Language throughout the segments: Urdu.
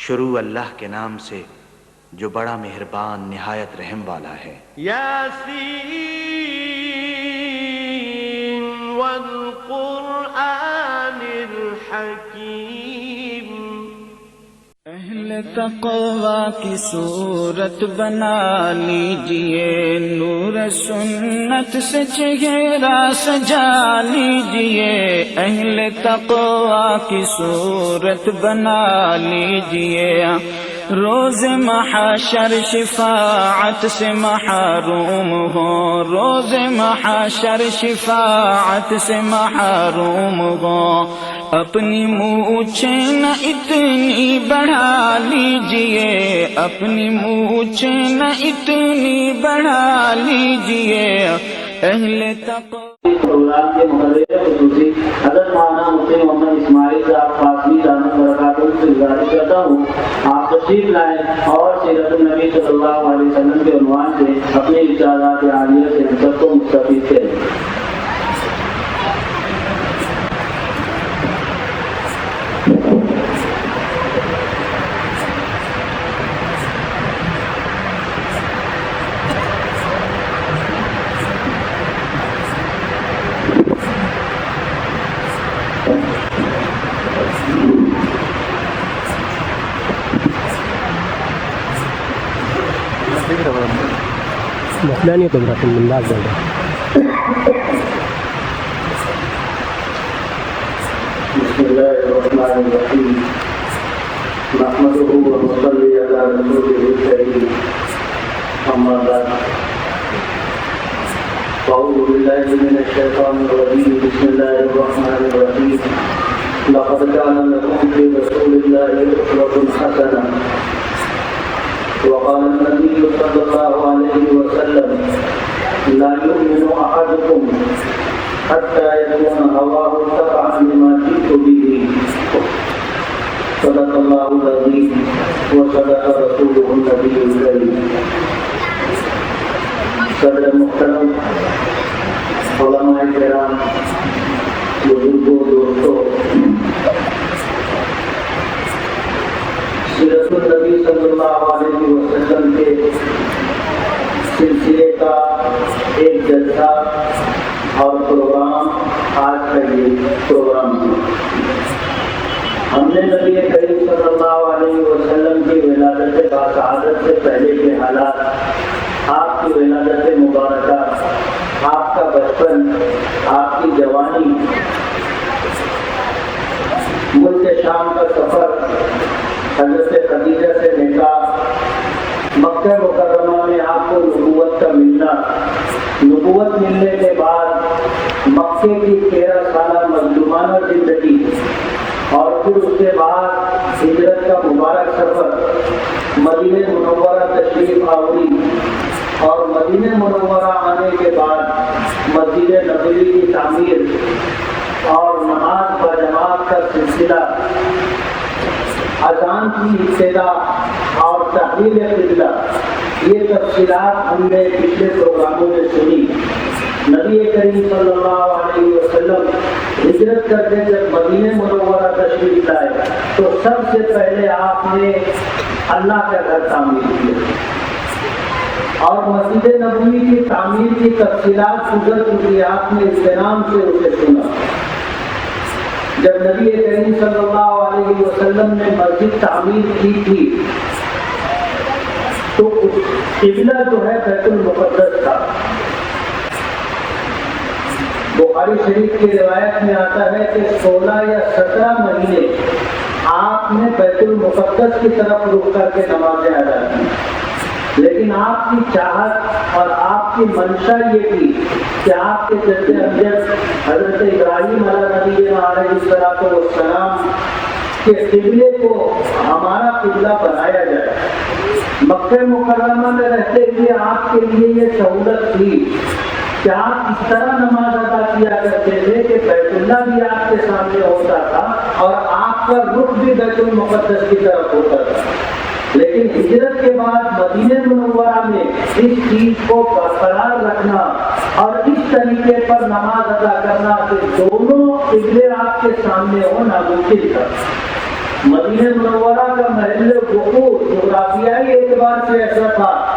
شروع اللہ کے نام سے جو بڑا مہربان نہایت رحم والا ہے۔ یاسین والقرآن الحکیم۔ اہل تقوی کی صورت بنا لیجئے، نور سنت سے چہرہ سجا لیجئے۔ اہل تقوی کی صورت بنا لیجئے، روز محشر شفاعت سے محروم ہو، روز محشر شفاعت سے محروم ہو۔ اپنی مونچھیں نہ اتنی بڑھا لیجئے، اپنی مونچھیں نہ اتنی بڑھا لیجئے۔ اہل تقوی پروگرام کے مقرر خصوصی حضرت مولانا مفتی محمد اسماعیل صاحب قاسمی دامت برکاتہ سے گزارش کرتا ہوں آپ تشریف لائیں اور سیرت النبی صلی اللہ علیہ وسلم کے عنوان سے اپنے ارشادات عالیہ سے ہم سب کو مستفید کریں۔ مسئلہ نہیں تو براتن منداز بول رہا بسم اللہ الرحمن الرحیم نحمده ونصلی علی رسوله الکریم اما بعد اعوذ باللہ من الشیطان الرجیم بسم اللہ الرحمن الرحیم لقد كان لكم في رسول الله أسوة حسنة وقال النبي صلى الله عليه وسلم لا يؤمن أحدكم حتى يكون هواه تبعا لما جئت به صدق الله العظيم وصدق رسوله النبي الكريم۔ صدر محترم، علماء کرام، بزرگوں، دوستوں، سیرت النبی صلی اللہ علیہ وسلم کے سلسلے کا ایک جلسہ اور پروگرام آج کا یہ پروگرام ہے۔ ہم نے نبی کریم صلی اللہ علیہ وسلم کی ولادت باسعادت سے پہلے کے حالات، آپ کی ولادت مبارکہ، آپ کا بچپن، آپ کی جوانی، ملک شام کا سفر، حضرت خدیجہ سے نکاح، مکہ مکرمہ میں آپ کو نبوت کا ملنا، نبوت ملنے کے بعد مکے کی 13 سالہ مظلومانہ زندگی، اور پھر اس کے بعد ہجرت کا مبارک سفر، مدینہ منورہ تشریف آوری، اور مدینہ منورہ آنے کے بعد مسجد نبوی کی تعمیر اور نماز باجماعت کا سلسلہ، اذان کی ابتدا اور تحویل قبلہ، یہ تفصیلات ہم نے پچھلے پروگراموں میں سنی۔ نبی کریم صلی اللہ علیہ وسلم ہجرت کر کے جب مدینہ منورہ تشریف لائے تو سب سے پہلے آپ نے اللہ کا گھر تعمیر کیا، اور مسجد نبوی کی تعمیر کی تفصیلات گزر چکی، آپ نے احترام سے اسے سنا۔ جب نبی کریم صلی اللہ علیہ وسلم نے مسجد تعمیر کی تھی تو قبلہ جو ہے بیت المقدس تھا۔ بخاری شریف کی روایت میں آتا ہے کہ 16 یا 17 مہینے آپ نے بیت المقدس کی طرف رخ کر کے نمازیں ادا کی، لیکن آپ کی چاہت اور آپ کی منشا یہ تھی کہ آپ کے جد امجد حضرت ابراہیم علیہ السلام کے قبلے کو ہمارا قبلہ بنایا جائے۔ مکہ مکرمہ میں رہتے ہوئے آپ کے لیے یہ سہولت تھی کہ آپ اس طرح نماز ادا کیا کرتے تھے کہ بیت اللہ بھی آپ کے سامنے ہوتا تھا اور آپ کا رخ بھی بیت المقدس کی طرف ہوتا تھا۔ لیکن ہجرت کے بعد مدینہ منورہ میں اس چیز کو برقرار رکھنا اور اس طریقے پر نماز ادا کرنا کہ دونوں قبلے آپ کے سامنے ہو ناممکن تھا۔ مدینہ منورہ کا محل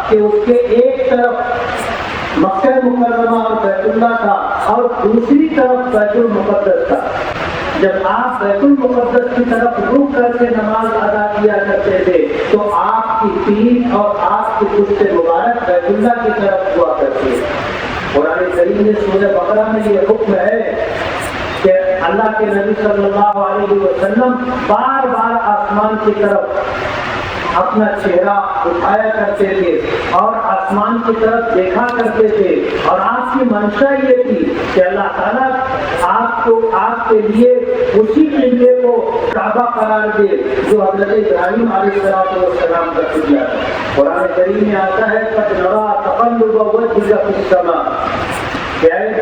کہ اس کے ایک طرف مکہ مکرمہ اور بیت اللہ تھا اور دوسری طرف بیت المقدس تھا. جب آپ بیت المقدس کی طرف رک کر کے نماز ادا کیا کرتے تھے تو آپ کی پیٹھ اور آپ کی پشت مبارک بیت اللہ کی طرف ہوا کرتی ہے. قرآن کریم میں سورہ بقرہ میں یہ حکم ہے کہ اللہ کے نبی صلی اللہ علیہ وسلم بار بار آسمان کی طرف اپنا چہرہ اٹھایا کرتے تھے اور آسمان کی طرف دیکھا کرتے تھے, اور آپ کی منشا یہ تھی کہ اللہ تعالیٰ آپ کے لیے اسی قبلے کو کعبہ قرار دے جو حضرت ابراہیم علیہ السلام کا قبلہ ہے. قرآن کریم میں آتا ہے قد نرى تقلب وجهك في السماء,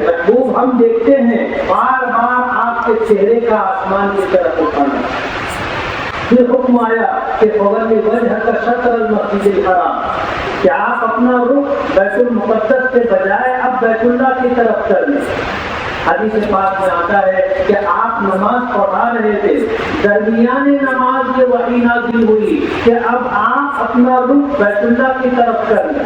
محبوب ہم دیکھتے ہیں بار بار آپ کے چہرے کا آسمان کی طرف اٹھانا. پھر حکم آیا کہ فولی وجہ کا شطر المسجد الحرام, کہ آپ اپنا رخ بیت المقدس کے بجائے اب بیت اللہ کی طرف کر لیں. حدیث پاک میں آتا ہے کہ آپ نماز پڑھا رہے تھے, درمیان نماز یہ وحی نازل ہوئی کہ اب آپ اپنا رخ بیت اللہ کی طرف کر لیں.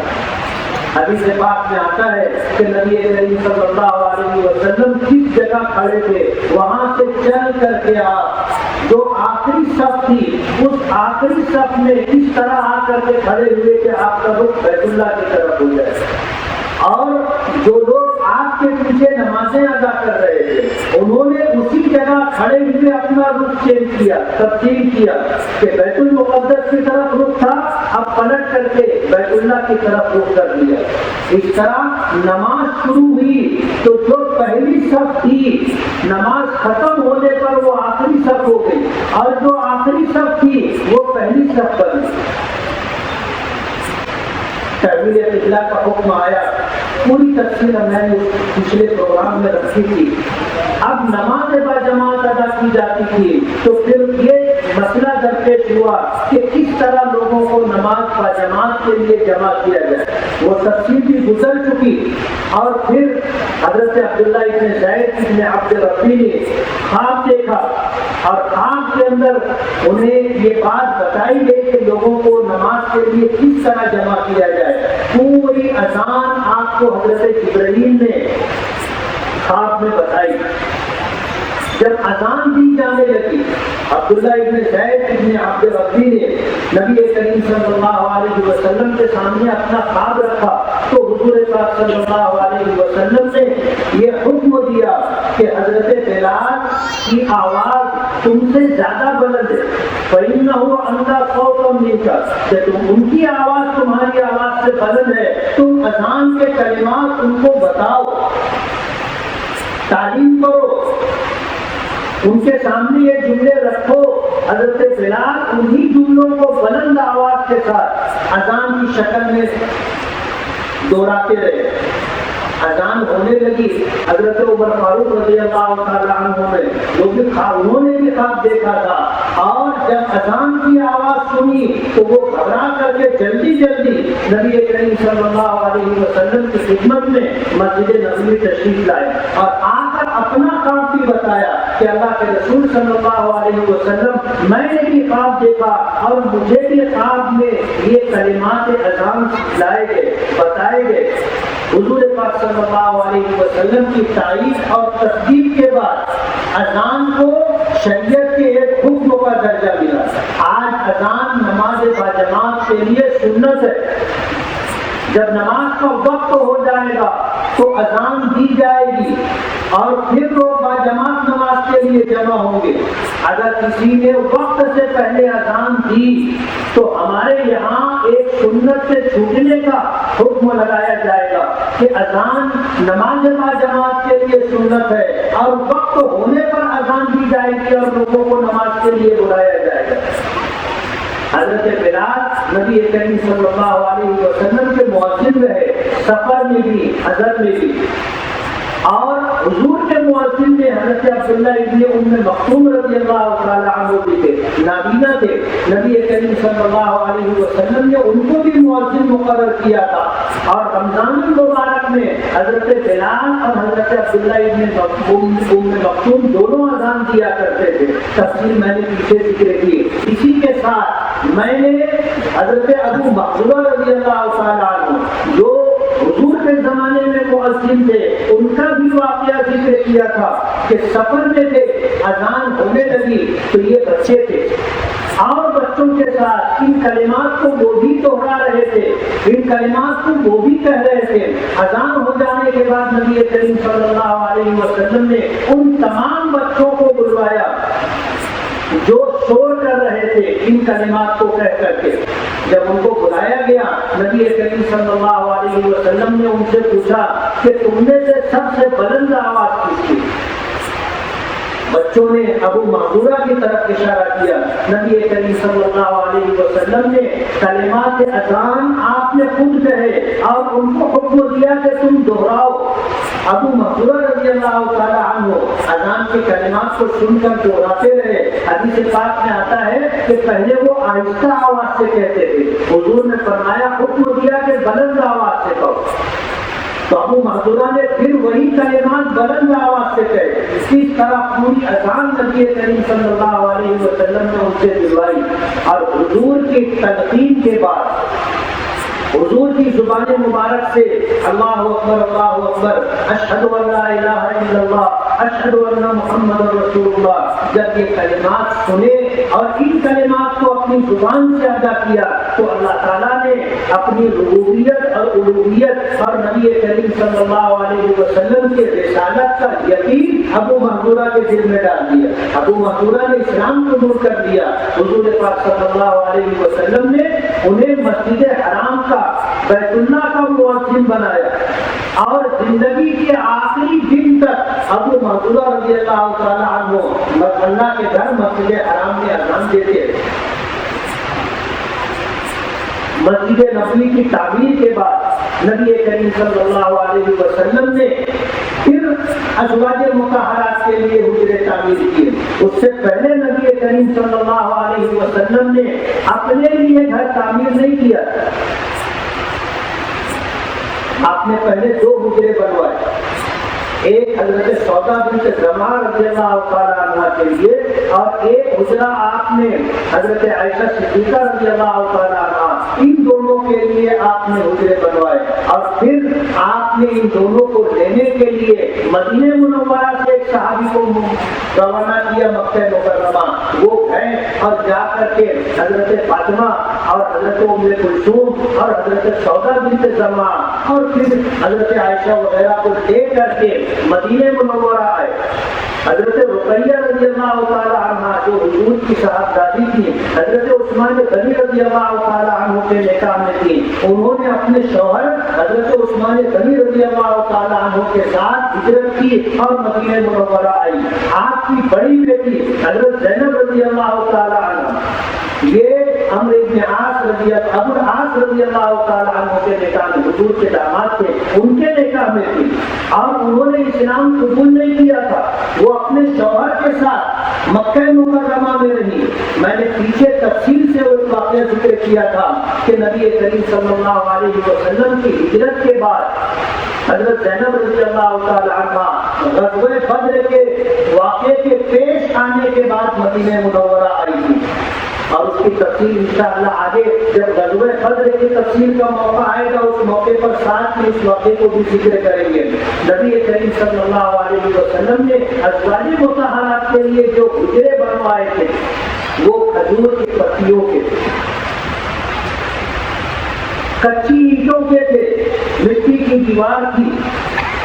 حدیث پاک میں آتا ہے کہ نبی کریم صلی اللہ علیہ وسلم کس جگہ کھڑے تھے وہاں سے چل کر کے آپ جو آخری صف تھی اس آخری صف میں اس طرح آ کر کے کھڑے ہوئے کہ آپ کا رخ بیت اللہ کی طرف ہو جائے. اور جو لوگ آپ کے پیچھے نمازیں ادا کر رہے تھے انہوں نے اسی جگہ کھڑے ہوئے اپنا رخ چینج کیا, تبدیل کیا کہ بیت المقدس کی طرف رخ تھا اب پلٹ کر کے بیت اللہ کی طرف رخ کر دیا. اس طرح نماز شروع ہوئی تو جو پہلی صف تھی نماز ختم ہونے پر وہ آخری صف ہو گئی, اور جو آخری صف تھی وہ پہلی صف بن گئی. تحویل قبلہ کا حکم آیا, پوری تفصیل میں نے پچھلے پروگرام میں رکھی تھی. اب نماز با جماعت ادا کی جاتی تھی تو پھر یہ مسئلہ درپیش ہوا کہ کس طرح لوگوں کو نماز با جماعت کے لیے جمع کیا جائے. وہ تفصیل بھی گزر چکی, اور پھر حضرت عبداللہ ابن زید ابن عبد ربی نے خواب دیکھا, اور خواب کے اندر انہیں یہ بات بتائی گئی کہ لوگوں کو نماز کے لیے کس طرح جمع کیا جائے. پوری اذان آپ کو حضرت جبرائیل نے خواب میں بتائی. جب اذان دی جانے لگی عبداللہ ابن زید ابن عبد ربی نے نبی کریم صلی اللہ علیہ وسلم کے سامنے اپنا خواب رکھا تو حضور پاک صلی اللہ علیہ وسلم نے یہ حکم دیا کہ حضرت بلال کی آواز تم سے زیادہ بلند ہے, فَإِنَّهُ أَنْدَى صَوْتًا مِنْكَ, کہ ان کی آواز تمہاری آواز سے بلند ہے, تم اذان کے کلمات ان کو بتاؤ, تعلیم کرو, ان کے سامنے یہ جملے رکھو. حضرت بلال انہی جملوں کو بلند آواز کے ساتھ اذان کی شکل میں دہراتے رہے. اذان ہونے لگی, حضرت عمر فاروق رضی اللہ تعالیٰ عنہ نے جو بھی انہوں نے بھی خواب دیکھا تھا, اور جب اذان کی آواز سنی تو وہ گھبرا کر کے جلدی نبی کریم صلی اللہ علیہ وسلم کی خدمت میں مسجد نبوی تشریف لائے, اور آ کر اپنا خواب بھی بتایا کہ اللہ کے رسول صلی اللہ علیہ وسلم میں نے بھی خواب دیکھا اور مجھے بھی خواب میں یہ کلمات اذان لائے گئے, بتائے گئے. حضور پاک صلی اللہ علیہ وسلم کی تائید اور تصدیق کے بعد اذان کو شریعت کے ایک حکم کا درجہ ملا. آج اذان نماز باجماعت کے لیے سنت ہے. جب نماز کا وقت ہو جائے گا تو اذان دی جائے گی اور پھر لوگ باجماعت نماز کے لیے جمع ہوں گے. اگر کسی نے وقت سے پہلے اذان دی تو ہمارے یہاں ایک سنت سے چھوٹنے کا حکم لگایا جائے گا کہ اذان نماز باجماعت کے لیے سنت ہے, اور وقت ہونے پر اذان دی جائے گی اور لوگوں کو نماز کے لیے بلایا جائے گا. حضرت بلال نبی کریم صلی اللہ علیہ وسلم کے مؤذن رہے, سفر میں بھی حضر میں بھی, اور حضور کے مؤذن میں حضرت عبداللہ ابن ام مکتوم رضی اللہ تعالیٰ عنہ بھی تھے, نابینا تھے. نبی کریم صلی اللہ علیہ وسلم نے ان کو بھی مؤذن مقرر کیا تھا, اور رمضان المبارک میں حضرت بلال اور حضرت عبداللہ ابن ام مکتوم دونوں اذان دیا کرتے تھے. تفصیل میں نے پیچھے ذکر کی. اسی کے ساتھ میں نے حضرت ابو محذورہ رضی اللہ تعالیٰ حضور کے زمانے میں مؤذن تھے، ان کا بھی واقعہ ذکر کیا تھا کہ سفر میں تھے، اذان ہونے لگی تو یہ بچے تھے اور بچوں کے ساتھ ان کلمات کو وہ بھی دوہرا رہے تھے، ان کلمات کو وہ بھی کہہ رہے تھے۔ اذان ہو جانے کے بعد نبی کریم صلی اللہ علیہ وسلم نے ان تمام بچوں کو بلوایا جو شور کر رہے تھے ان کلمات کو کہہ کر کے۔ جب ان کو بلایا گیا نبی کریم صلی اللہ علیہ وسلم نے ان سے پوچھا کہ تم میں سے سب سے بلند آواز کس کی؟ بچوں نے ابو محذورہ کی طرف اشارہ کیا۔ نبی کریم صلی اللہ علیہ وسلم نے کلمات اذان آپ نے خود کہے اور ان کو حکم دیا کہ تم دہراؤ۔ ابو محذورہ رضی اللہ تعالی عنہ اذان کے کلمات کو سن کر دہراتے رہے۔ حدیث پاک میں آتا ہے کہ پہلے وہ آہستہ آواز سے کہتے تھے، حضور نے فرمایا حکم دیا کہ بلند آواز سے کہو، تو ابو محذورہ نے پھر وہی کلمات بلند آواز سے کہے۔ اسی طرح پوری اذان نبی کریم صلی اللہ علیہ وسلم نے ان سے دلوائی، اور حضور کی تلقین کے بعد حضور کی زبان مبارک سے اللہ اکبر اشہد ان لا الہ الا اللہ اشہد ان محمد رسول اللہ، جب یہ کلمات سنے اور ان کلمات کو اپنی زبان سے ادا کیا تو اللہ تعالیٰ نے اپنی ربوبیت اور الوہیت اور نبی کریم صلی اللہ علیہ وسلم کے رسالت کا یقین ابو محذورہ کے دل میں ڈال دیا۔ ابو محذورہ نے اسلام قبول کر دیا۔ حضور پاک صلی اللہ علیہ وسلم نے انہیں مسجد حرام کا بیت اللہ کا مؤذن بنایا، اور زندگی کے آخری دن تک ابو محذورہ رضی اللہ تعالی عنہ اللہ کے گھر مسجد حرام میں اذان دیتے۔ مسجد نبوی کی تعمیر کے بعد نبی کریم صلی اللہ علیہ وسلم نے پھر ازواج مطہرات کے لیے حجرے تعمیر کیے۔ اس سے پہلے نبی کریم صلی اللہ علیہ وسلم نے اپنے لیے گھر تعمیر نہیں کیا، آپ نے پہلے دو حجرے بنوائے، ایک حضرت سودا بنت زمعہ رضی اللہ تعالیٰ عنہ کے لیے، اور ایک حجرہ آپ نے حضرت عائشہ صدیقہ رضی اللہ تعالیٰ عنہ، ان دونوں کے لیے آپ نے حجرے بنوائے، اور پھر آپ نے ان دونوں کو لینے کے لیے مدینہ منورہ سے ایک صحابی کو روانہ کیا مکہ مکرمہ۔ وہ گئے اور جا کر کے حضرت فاطمہ اور حضرت ام کلثوم اور حضرت سودا بنت زمعہ اور پھر حضرت عائشہ وغیرہ کو لے کر کے مدینہ منورہ آئے۔ حضرت رقیہ رضی اللہ تعالی عنہ جو حضور کی صاحبزادی تھی، حضرت عثمان غنی رضی اللہ تعالی عنہ کے نکاح میں تھی، انہوں نے اپنے شوہر حضرت عثمان غنی رضی اللہ تعالی عنہ کے ساتھ ہجرت کی اور مدینہ منورہ آئی۔ آپ کی بڑی بیٹی حضرت زینب رضی اللہ تعالی عنہ، یہ عمرو بن عاص رضی اللہ تعالی عنہ کے نکاح میں حضور کے داماد تھے، ان کے نکاح میں تھی، اور انہوں نے اسلام قبول نہیں کیا تھا، وہ اپنے شوہر کے ساتھ مکہ مکرمہ میں رہی۔ میں نے پیچھے تفصیل سے وہ واقعہ ذکر کیا تھا کہ نبی کریم صلی اللہ علیہ وسلم کی ہجرت کے بعد حضرت زینب رضی اللہ تعالی عنہ غزوہ بدر کے واقعے کے پیش آنے کے بعد مدینہ منورہ آئی تھی، اور اس کی تفصیل انشاءاللہ آگے جب غزوہ بدر کی تفصیل کا موقع آئے گا اس موقع پر ساتھ میں اس واقعے کو بھی ذکر کریں گے۔ نبی کریم صلی اللہ علیہ وسلم نے ازواج مطہرات کے لیے جو حجرے بنوائے تھے وہ کھجور کی پتیوں کے، کچی اینٹوں کے تھے، مٹی کی دیوار تھی،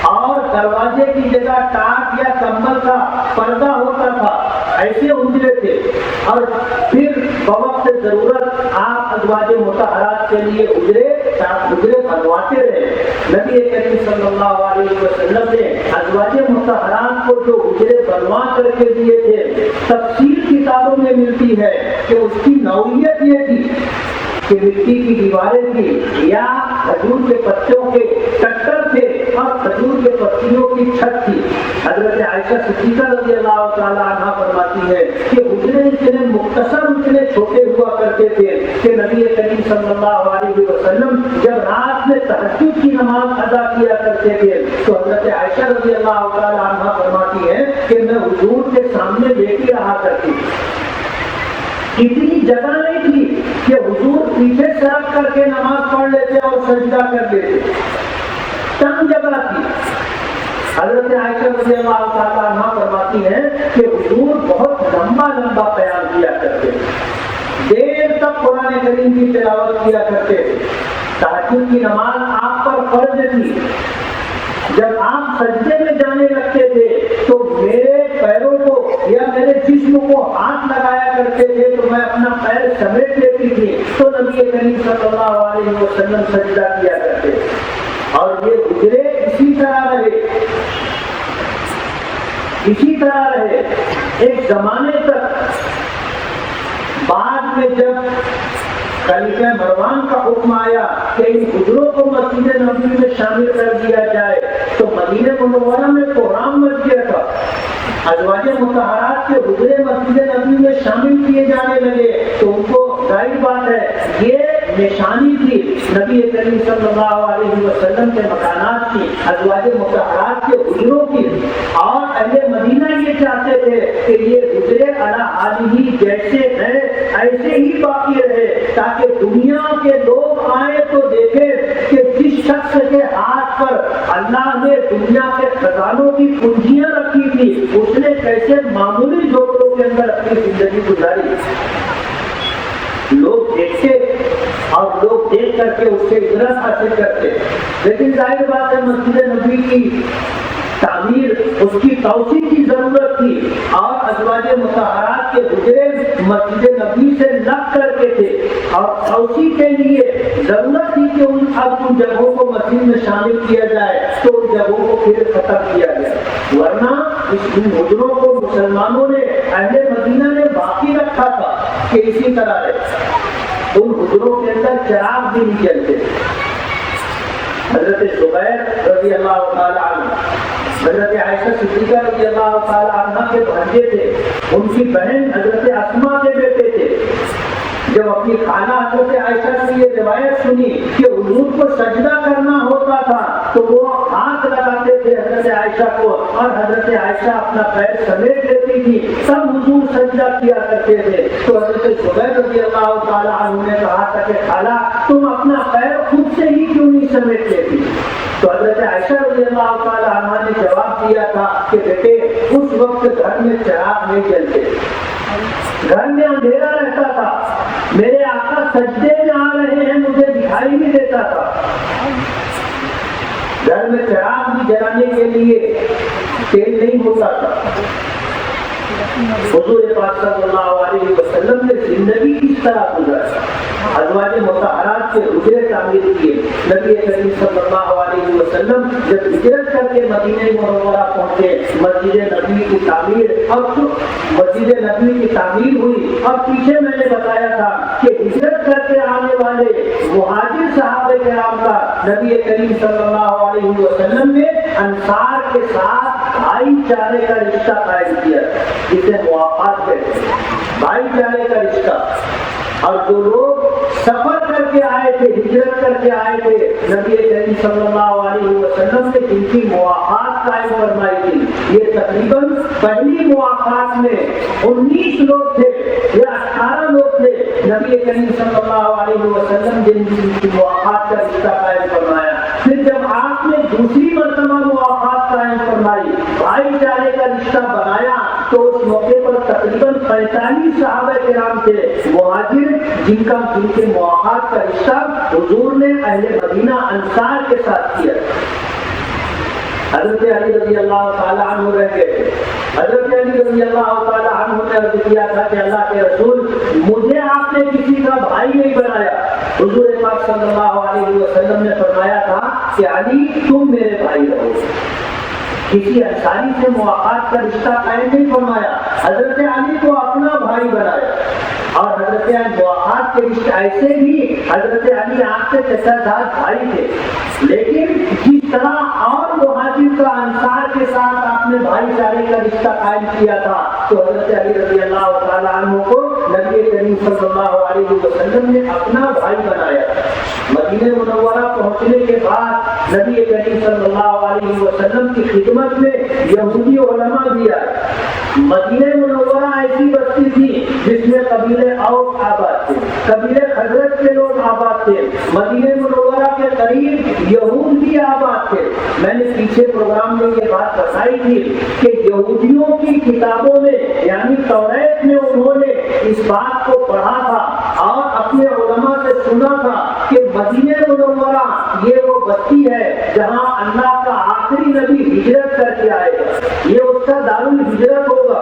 اور دروازے کی جگہ ٹاٹ یا کمبل کا پردہ ہوتا تھا، ایسے حجرے تھے۔ اور پھر بوقت ضرورت آپ ازواج مطہرات کے لیے حجرے بنواتے رہے۔ نبی کریم صلی اللہ علیہ وسلم نے ازواج مطہرات کو جو حجرے بنوا کر کے دیے تھے، تفسیر کتابوں میں ملتی ہے کہ اس کی نوعیت یہ تھی کہ مٹی کی دیواریں تھی یا کھجور کے پتوں کے ٹٹر تھے اور کھجور کے پتیوں کی چھت تھی۔ حضرت عائشہ صدیقہ رضی اللہ تعالی عنہ فرماتی ہے کہ حجرے اتنے مختصر اتنے چھوٹے ہوا کرتے تھے کہ نبی کریم صلی اللہ علیہ وسلم جب رات میں تہجد کی نماز ادا کیا کرتے تھے تو حضرت عائشہ رضی اللہ تعالی عنہ فرماتی ہے کہ میں حضور کے سامنے بیٹھی رہا کرتی، اتنی جگہ نہیں تھی کہ حضور پیچھے سرک کر کے نماز پڑھ لیتے اور سجدہ کر لیتے، تنگ جگہ تھی. حضرت عائشہ رضی اللہ تعالیٰ عنہ فرماتی ہیں کہ حضور بہت لمبا لمبا بیان کیا کرتے تھے, دیر تک قرآن کریم کی تلاوت کیا کرتے تھے. تہجد کی نماز آپ پر فرض تھی. جب آپ سجدے میں جانے لگتے تھے تو میرے پیروں کو یا میرے جسم کو ہاتھ لگایا کرتے تھے تو میں اپنا پیر سمیٹ لیتی تھی, تو نبی کریم صلی اللہ علیہ وسلم سجدہ کیا کرتے تھے. اور یہ گزرے اسی طرح رہے ایک زمانے تک. بعد میں جب خلیفہ مروان کا حکم آیا کہ ان حجروں کو مسجد نبوی میں شامل کر دیا جائے تو مدینہ منورہ میں کوہرام مچ گیا تھا. ازواج مطہرات کے حجرے مسجد نبوی میں شامل کیے جانے لگے تو ان کو ظاہر بات ہے یہ نشانی تھی نبی کریم صلی اللہ علیہ وسلم کے مکانات کی, ازواج مطہرات کے حجروں کی. اور اہل مدینہ یہ چاہتے تھے کہ یہ حجرے علی حالہ جیسے ہیں ایسے ہی باقی رہے, تاکہ دنیا کے لوگ آئے تو دیکھیں کہ جس شخص کے ہاتھ پر اللہ نے دنیا کے خزانوں کی کنجیاں رکھی تھی اس نے کیسے معمولی جھوپڑوں کے اندر اپنی زندگی گزاری. لوگ دیکھتے اور لوگ دیکھ کر کے اس سے عبرت حاصل کرتے. لیکن ظاہر بات ہے مسجد نبوی کی تعمیر, اس کی توسیع کی ضرورت تھی, اور ازواج مطہرات کے حجرے مسجد نبوی سے لگ کر کے تھے, اور توسیع کے لیے ضرورت تھی کہ ان جگہوں کو مسجد میں شامل کیا جائے, تو ان جگہوں کو پھر ختم کیا گیا. ورنہ اس حجروں کو مسلمانوں نے, اہل مدینہ نے باقی رکھا تھا کہ اسی طرح رہے. ان حجروں کے اندر چراغ بھی نہیں جلتے. حضرت زبیر رضی اللہ تعالی عنہ, حضرت عائشہ صدیقہ رضی اللہ تعالی عنہ کے بھانجے تھے, ان کی بہن حضرت اسما کے بیٹے تھے. جب اپنی خالہ حضرت عائشہ سے یہ روایت سنی کہ حضور کو سجدہ کرنا ہوتا تھا تو وہ ہاتھ لگاتے تھے حضرت عائشہ کو, اور حضرت عائشہ اپنا پیر سمیٹ لیتی تھی, سب حضور سجدہ کیا کرتے تھے. تو حضرت زبیر رضی اللہ تعالی عنہ نے کہا تھا کہ خالہ تم اپنا پیر خود سے ہی کیوں نہیں سمیٹ لیتی؟ تو حضرت عائشہ رضی اللہ تعالی عنہ نے جواب دیا تھا کہ بیٹے اس وقت گھر میں چراغ نہیں جلتے, گھر میں اندھیرا رہتا تھا, میرے آقا سجدے میں آ رہے ہیں مجھے دکھائی نہیں دیتا تھا. گھر میں چراغ بھی جلانے کے لیے تیل نہیں ہوتا تھا. حضور پاک صلی اللہ علیہ وسلم نے زندگی کس طرح گزاری, ازواج مطہرات کے حجرے تعمیر کیے. نبی کریم صلی اللہ علیہ وسلم جب ہجرت کر کے مدینہ منورہ پہنچے, مسجد نبوی کی تعمیر, اب مسجد نبوی کی تعمیر ہوئی. اور پیچھے میں نے بتایا تھا کہ ہجرت کر کے آنے والے مہاجر صحابہ کرام کا نبی کریم صلی اللہ علیہ وسلم نے انصار کے ساتھ بھائی چارے کا رشتہ قائم کیا, جسے موافقات کہتے ہیں, بھائی چارے کا رشتہ. اور جو لوگ سفر کر کے آئے تھے, ہجرت کر کے آئے تھے, نبی کریم صلی اللہ علیہ وسلم نے جن کی مواقعات قائم فرمائی تھی, یہ تقریباً پہلی مواقعات میں 19 لوگ تھے یا 18 لوگ تھے. نبی کریم صلی اللہ علیہ وسلم جن کی مواقعات کا رشتہ قائم فرمایا. پھر جب آپ نے دوسری مرتبہ مواقعات قائم فرمائی, بھائی چارے کا رشتہ بنایا, تو اس موقع پر تقریباً 45 صحابہ کرام تھے مہاجر جن کے مواقعات کا رشتہ حضور نے اہل مدینہ انصار کے ساتھ کیا. حضرت علی رضی اللہ تعالی عنہ رہ گئے. حضرت علی رضی اللہ تعالی عنہ نے عرض کیا تھا کہ اللہ کے رسول مجھے آپ نے کسی کا بھائی نہیں بنایا. حضور پاک صلی اللہ علیہ وسلم نے فرمایا تھا کہ علی تم میرے بھائی رہو. کسی انصاری سے مواقعات کا رشتہ قائم نہیں فرمایا, حضرت علی کو اپنا بھائی بنایا. اور حضرت علی مواقعات کے رشتے ایسے بھی حضرت علی آپ سے چچا زاد بھائی تھے, لیکن جس طرح اور مہاجر کا انصار کے ساتھ آپ نے بھائی چارے کا رشتہ قائم کیا تھا, تو حضرت علی رضی اللہ تعالیٰ عنہ کو نبی کریم صلی اللہ علیہ وسلم نے اپنا بھائی بنایا. مدینہ منورہ پہنچنے کے بعد نبی کریم صلی اللہ علیہ وسلم کی خدمت میں یہودی علماء بھی آئے. مدینہ منورہ ایسی بستی تھی جس میں قبیلے اوس آباد تھے، قبیلے خزرج کے لوگ آباد تھے، مدینہ منورہ کے قریب یہود بھی آباد تھے۔ میں نے پیچھے پروگرام میں یہ بات بتائی تھی کہ یہودیوں کی کتابوں میں یعنی توریت میں انہوں نے اس بات کو پڑھا تھا اور اپنے علماء سے سنا تھا کہ مدینہ منورہ یہ وہ بستی ہے جہاں اللہ کا آخری نبی ہجرت کر کے آئے گا، یہ اس کا دارالہجرت ہوگا۔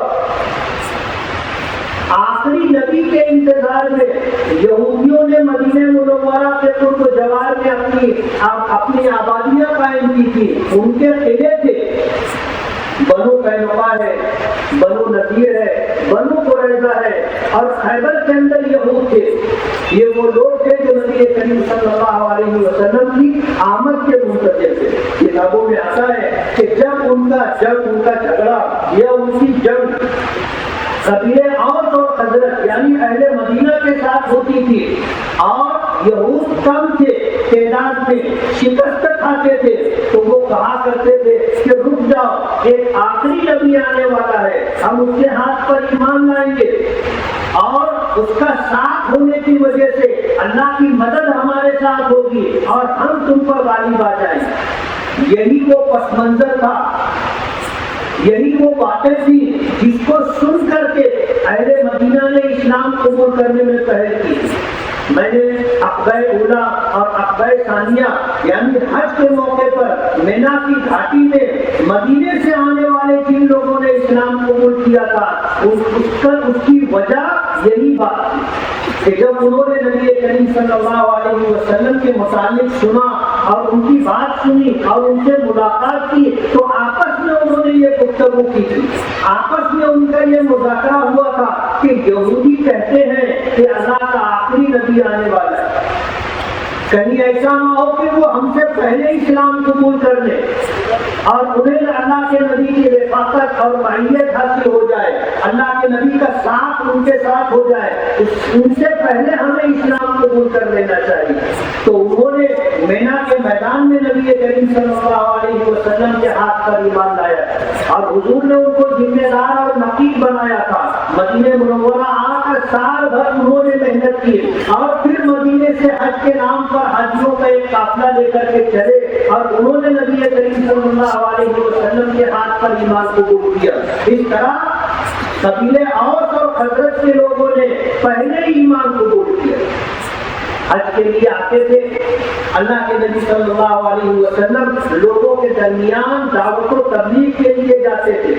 آخری نبی کے انتظار میں یہودیوں نے مدینہ منورہ کے قرب جوار میں اپنی آبادیاں قائم کی تھی، ان کے قلعے تھے۔ بنو قینقاع ہے، بنو نذیر ہے، بنو قریظہ ہے اور خیبر کے اندر یہود تھے۔ یہ وہ لوگ تھے جو نبی کریم صلی اللہ علیہ وسلم کی آمد کے منتظر تھے۔ کتابوں میں آتا ہے کہ جب ان کا جھگڑا یا ان کی جنگ قبیلے اوس اور خزرج یعنی اہل مدینہ کے ساتھ ہوتی تھی اور یہود کم تھے تعداد میں، شکست کھاتے تھے، تو وہ کہا کرتے تھے کہ رک جاؤ، ایک آخری نبی آنے والا ہے، ہم اس کے ہاتھ پر ایمان لائیں گے اور اس کا ساتھ ہونے کی وجہ سے اللہ کی مدد ہمارے ساتھ ہوگی اور ہم تم پر غالب آ جائیں گے۔ یہی وہ پس منظر تھا، یہی وہ باتیں تھی جس کو سن کر کے اہل مدینہ نے اسلام قبول کرنے میں پہل کی۔ میں نے عقبہ اولا اور عقبہ ثانیہ یعنی حج کے موقع پر مینا کی گھاٹی میں مدینے سے آنے والے جن لوگوں نے اسلام قبول کیا تھا اس کی وجہ یہی بات تھی کہ جب انہوں نے نبی کریم صلی اللہ علیہ وسلم کے متعلق سنا اور ان کی بات سنی اور ان سے ملاقات کی تو آپس میں انہوں نے یہ گفتگو کی تھی، آپس میں ان کا یہ مذاکرہ ہوا تھا کہ یہودی کہتے ہیں کہ اللہ کا آخری نبی آنے والا ہے، کہیں ایسا نہ ہو کہ وہ ہم سے پہلے اسلام قبول کر لیں اور انہیں اللہ کے نبی کی رفاقت اور معیت حاصل ہو جائے، اللہ کے نبی کا ساتھ ان کے ساتھ ہو جائے، ان سے پہلے ہمیں اسلام قبول کر لینا چاہیے۔ تو انہوں نے مینا کے میدان میں نبی کریم صلی اللہ علیہ وسلم کے ہاتھ پر ایمان لایا اور حضور نے ان کو ذمہ دار اور نقیب بنایا تھا۔ مدینہ منورہ آ کر سال بھر انہوں نے محنت کی اور پھر مدینے سے حج کے نام پر حاجیوں کا ایک قافلہ لے کر کے چلے اور انہوں نے نبی کریم صلی اللہ علیہ وسلم کے ہاتھ پر ایمان قبول کیا۔ اس طرح قبیلے اوس اور خزرج کے لوگوں نے پہلے ایمان قبول کیا، حج کے لیے آتے تھے۔ اللہ کے نبی صلی اللہ علیہ وسلم لوگوں کے درمیان دعوت و تبلیغ کے لیے جاتے تھے،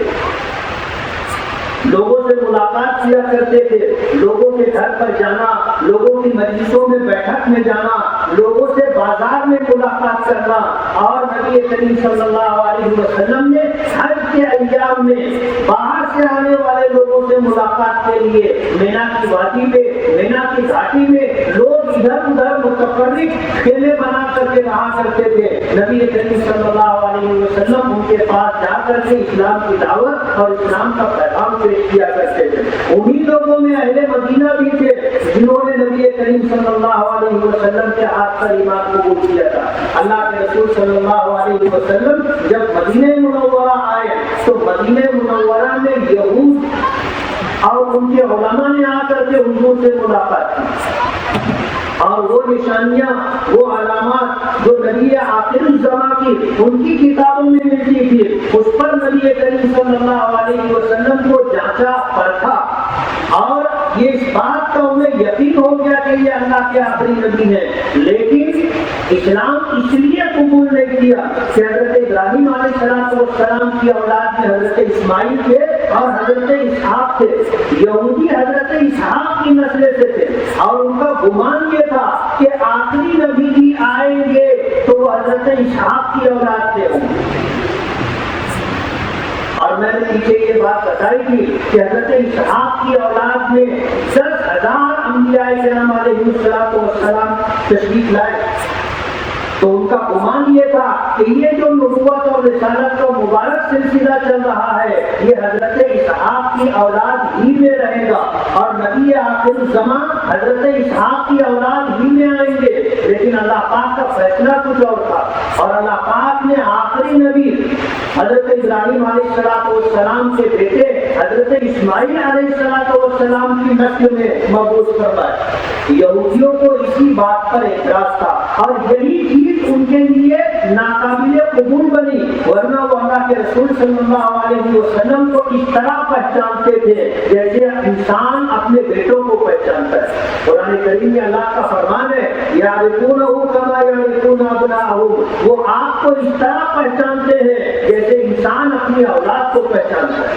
لوگوں سے ملاقات کیا کرتے تھے، لوگوں کے گھر پر جانا، لوگوں کی مجلسوں میں بیٹھک میں جانا، لوگوں سے بازار میں ملاقات کرنا، اور نبی کریم صلی اللہ علیہ وسلم نے حج کے ایام میں باہر سے آنے والے لوگوں سے ملاقات کے لیے مینا کی وادی میں، مینا کی گھاٹی میں لوگ ادھر ادھر متفرق کھیلے بنا کر کے رہا کرتے تھے۔ نبی کریم صلی اللہ علیہ وسلم ان کے پاس جا کر کے اسلام کی دعوت اور اسلام کا پیغام پیش کیا کرتے تھے۔ انہی لوگوں میں اہل مدینہ بھی تھے جنہوں نے نبی کریم صلی اللہ علیہ وسلم کے ہاتھ پر ایمان قبول کیا تھا۔ اللہ کے رسول صلی اللہ علیہ وسلم جب مدینہ منورہ آئے تو مدینہ منورہ میں یہود اور ان کے علماء نے آ کر کے حضور سے ملاقات کی اور وہ نشانیاں، وہ علامات جو نبی آخر الزمان کی ان کی کتابوں میں ملتی تھی، اس پر نبی کریم صلی اللہ علیہ وسلم کو جانچا پرکھا اور یہ اس بات کا انہیں یقین ہو گیا کہ یہ اللہ کے آخری نبی ہے۔ لیکن اسلام اس لیے قبول نہیں کیا کہ حضرت ابراہیم علیہ السلام کی اولاد میں حضرت اسماعیل تھے اور حضرت اسحاق تھے، یہودی حضرت اسحاق کی نسل سے تھے اور ان کا گمان یہ تھا کہ آخری نبی بھی آئیں گے تو وہ حضرت اسحاق کی اولاد سے ہوں گے۔ اور میں نے پیچھے یہ بات بتائی تھی کہ حضرت اسحاق کی اولاد میں 10,000 انبیاء کرام علیہ السلام تشریف لائے، تو ان کا گمان یہ تھا کہ یہ جو نبوت اور رسالت کا مبارک سلسلہ چل رہا ہے یہ حضرت اسحاق کی اولاد ہی میں رہے گا اور نبی آخر الزمان حضرت اسحاق کی اولاد ہی میں آئیں گے۔ لیکن اللہ پاک کا فیصلہ کچھ اور تھا اور اللہ پاک نے آخری نبی حضرت ابراہیم علیہ السلام کے بیٹے حضرت اسماعیل علیہ السلام کی نسل میں مبعوث فرمائے۔ یہودیوں کو اسی بات پر اعتراض تھا اور یہی چیز ان کے لیے ناقابل قبول بنی، ورنہ وہ اللہ کے رسول صلی اللہ علیہ وسلم کو اس طرح پہچانتے تھے جیسے انسان اپنے بیٹوں کو پہچانتا ہے۔ قرآن کریم میں اللہ کا فرمان ہے یعرفونہ کما یعرفون ابناءہم، وہ آپ کو اس طرح پہچانتے ہیں جیسے انسان اپنی اولاد کو پہچانتا ہے۔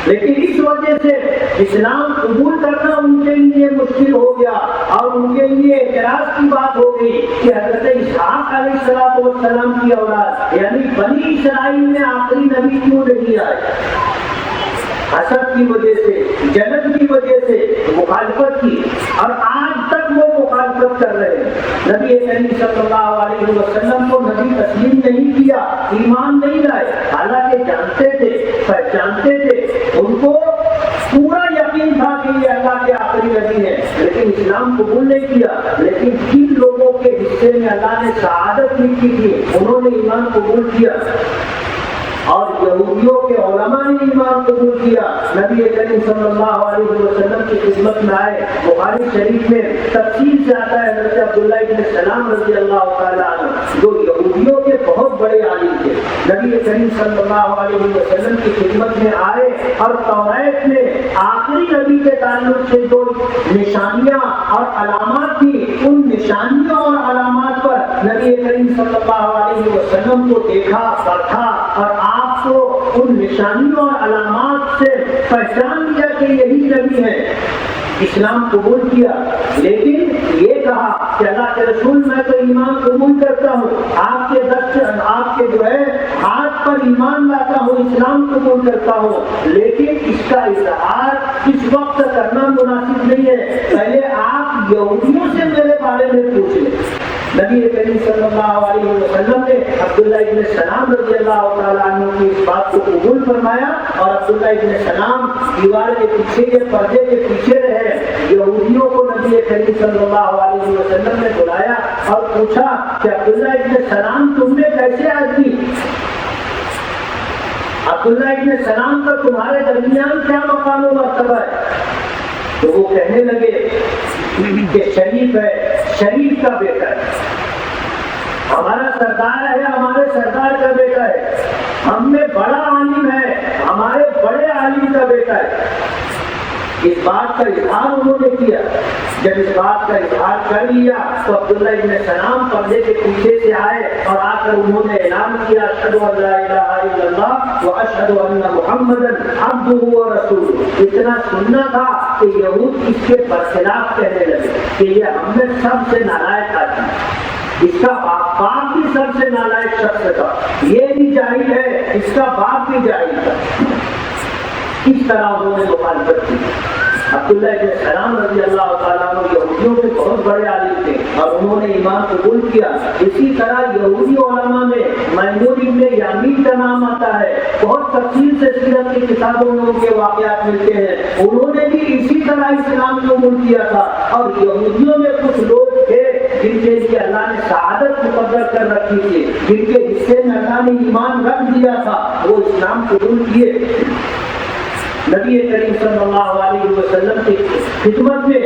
لیکن اس وجہ سے اسلام قبول کرنا ان کے لیے مشکل ہو گیا اور ان کے لیے اعتراض کی بات ہو گئی کہ حضرت اسحاق علیہ السلام کی اولاد یعنی بنی اسرائیل میں آخری نبی کیوں نہیں آئے؟ حسد کی وجہ سے، جلن کی وجہ سے مخالفت کی، اور آج تک وہ مخالفت کر رہے ہیں۔ نبی کریم صلی اللہ علیہ وسلم کو نبی تسلیم نہیں کیا، ایمان نہیں لائے، حالانکہ جانتے تھے، پہچانتے تھے، ان کو پورا یقین تھا کہ یہ اللہ کے آخری نبی ہیں، لیکن اسلام قبول نہیں کیا۔ لیکن جن لوگوں کے حصے میں اللہ نے سعادت لکھی تھی انہوں نے ایمان قبول کیا، اور یہودیوں کے علماء نے ایمان قبول کیا، نبی کریم صلی اللہ علیہ وسلم کی خدمت میں آئے۔ بخاری شریف میں تفصیل سے آتا ہے حضرت عبداللہ ابن سلام رضی اللہ تعالیٰ عنہ جو یہودیوں کے بہت بڑے عالم تھے، نبی کریم صلی اللہ علیہ وسلم کی خدمت میں آئے اور توریت میں آخری نبی کے تعلق سے جو نشانیاں اور علامات تھی ان نشانیوں اور علامات پر نبی کریم صلی اللہ علیہ وسلم کو دیکھا، پرکھا اور آپ کو ان نشانیوں اور علامات سے پہچان لیا کہ یہی نبی ہے، اسلام قبول کیا۔ لیکن یہ کہا کہ اللہ کے رسول میں تو ایمان قبول کرتا ہوں، آپ کے آپ کے جو ہے ہاتھ پر ایمان لاتا ہوں، اسلام قبول کرتا ہوں، لیکن اس کا اظہار اس وقت کرنا مناسب نہیں ہے، پہلے آپ یہودیوں سے میرے بارے میں پوچھ لیں۔ نبی کریم صلی اللہ علیہ وسلم نے عبداللہ ابن سلام رضی اللہ تعالیٰ عنہ کی اس بات کو قبول فرمایا اور عبداللہ ابن سلام دیوار کے پیچھے کے پردے کے پیچھے رہے۔ یہودیوں کو نبی کریم صلی اللہ علیہ وسلم نے بلایا اور پوچھا کہ عبداللہ ابن سلام تم نے کیسے آدمی، عبداللہ ابن سلام کا تمہارے درمیان کیا مقام و مرتبہ ہے؟ تو وہ کہنے لگے کہ شریف ہے، شریف کا بیٹا ہے، ہمارا سردار ہے، ہمارے سردار کا بیٹا ہے، ہم میں بڑا عالم ہے، ہمارے بڑے عالم کا بیٹا ہے۔ اس بات کا اظہار انہوں نے کیا۔ جب اس بات کا اظہار کر لیا تو عبداللہ ابن سلام پردے کے پیچھے سے آئے اور آ کر انہوں نے اعلان کیا اشہد ان لا الہ الا اللہ واشہد ان محمدا عبدہ ورسولہ۔ اتنا سننا تھا کہ یہود اس کے برخلاف کہنے لگے کہ یہ ہم میں سب سے نالائق آدمی، اس کا باپ بھی سب سے نالائق شخص تھا، یہ بھی جاہل ہے، اس کا باپ بھی جاہل تھا۔ اس طرح انہوں نے مخالفت کی۔ عبداللہ ابن سلام رضی اللہ تعالیٰ عنہ یہودیوں کے بہت بڑے عالم تھے اور انہوں نے ایمان قبول کیا۔ اسی طرح یہودی علماء میں میمون ابن یامین کا نام آتا ہے، بہت تفصیل سے سیرت کی کتابوں میں ان کے واقعات ملتے ہیں۔ انہوں نے بھی اسی طرح اسلام قبول کیا تھا، اور یہودیوں میں کچھ لوگ تھے جن کے لیے اللہ نے سعادت مقرر کر رکھی تھی، جن کے حصے میں اللہ نے ایمان رکھ دیا تھا، وہ اسلام قبول کیے۔ نبی کریم صلی اللہ علیہ وسلم کی خدمت میں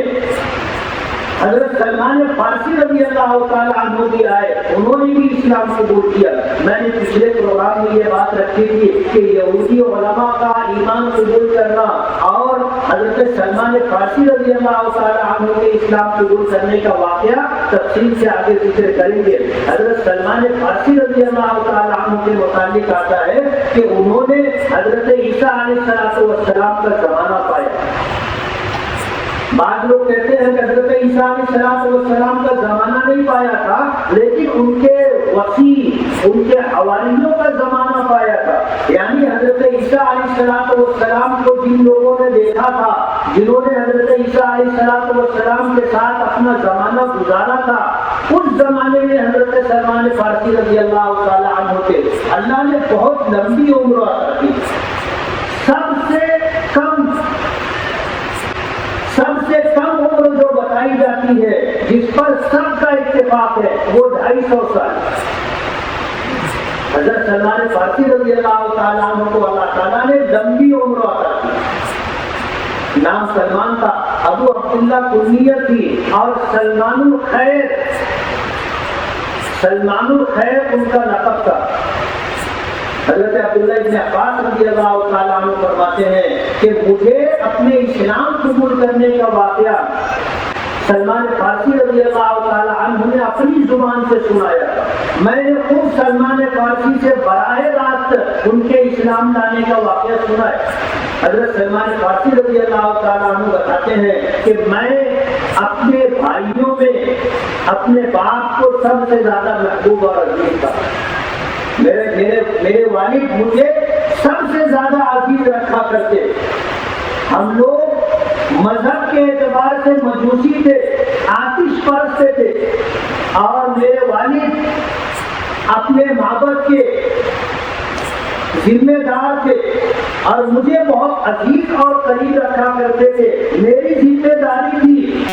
حضرت سلمان فارسی رضی اللہ تعالیٰ عنہ بھی آئے، انہوں نے بھی اسلام قبول کیا۔ میں نے پچھلے پروگرام میں یہ بات رکھی تھی کہ یہودی علماء کا ایمان قبول کرنا اور حضرت سلمان فارسی رضی اللہ تعالیٰ عنہ کے اسلام قبول کرنے کا واقعہ تفصیل سے آگے ذکر کریں گے۔ حضرت سلمان فارسی رضی اللہ تعالیٰ عنہ کے متعلق آتا ہے کہ انہوں نے حضرت عیسیٰ علیہ السلام کا زمانہ پایا۔ بعض لوگ کہتے ہیں کہ حضرت عیسیٰ علیہ السلام کا زمانہ نہیں پایا تھا، لیکن ان کے وسیع، ان کے حواریوں کا زمانہ پایا تھا۔ یعنی حضرت عیسیٰ علیہ السلام کو جن لوگوں نے دیکھا تھا، جنہوں نے حضرت عیسیٰ علیہ السلام کے ساتھ اپنا زمانہ گزارا تھا، اس زمانے میں حضرت سلمان فارسی رضی اللہ تعالیٰ عنہ کے اللہ نے بہت لمبی عمر عطا کی۔ سب سے کم عمر جو بتائی جاتی ہے، جس پر سب کا اتفاق ہے، وہ 250 سال۔ حضرت سلمان فارسی رضی اللہ تعالیٰ عنہ کو اللہ تعالیٰ نے لمبی عمر عطا کی. نام سلمان تھا، ابو عبداللہ کنیت تھی، اور سلمان الخیر، سلمان الخیر ان کا لقب تھا. حضرت عبداللہ ابن عباس رضی اللہ تعالیٰ عنہ فرماتے ہیں کہ مجھے اپنے اسلام قبول کرنے کا واقعہ سلمان فارسی رضی اللہ تعالیٰ عنہ نے اپنی زبان سے سنایا. میں نے خود سلمان فارسی سے براہ راست ان کے اسلام لانے کا واقعہ سنا ہے. حضرت سلمان فارسی رضی اللہ تعالیٰ عنہ بتاتے ہیں کہ میں اپنے بھائیوں میں اپنے باپ کو سب سے زیادہ محبوب اور عزیز تھا. میرے والد مجھے سب سے زیادہ عزیز رکھا کرتے. ہم لوگ مذہب کے اعتبار سے مجوسی تھے، آتش پرست تھے، اور میرے والد اپنے معبد کے ذمہ دار تھے اور مجھے بہت عزیز اور قریب رکھا کرتے تھے. میری ذمہ داری تھی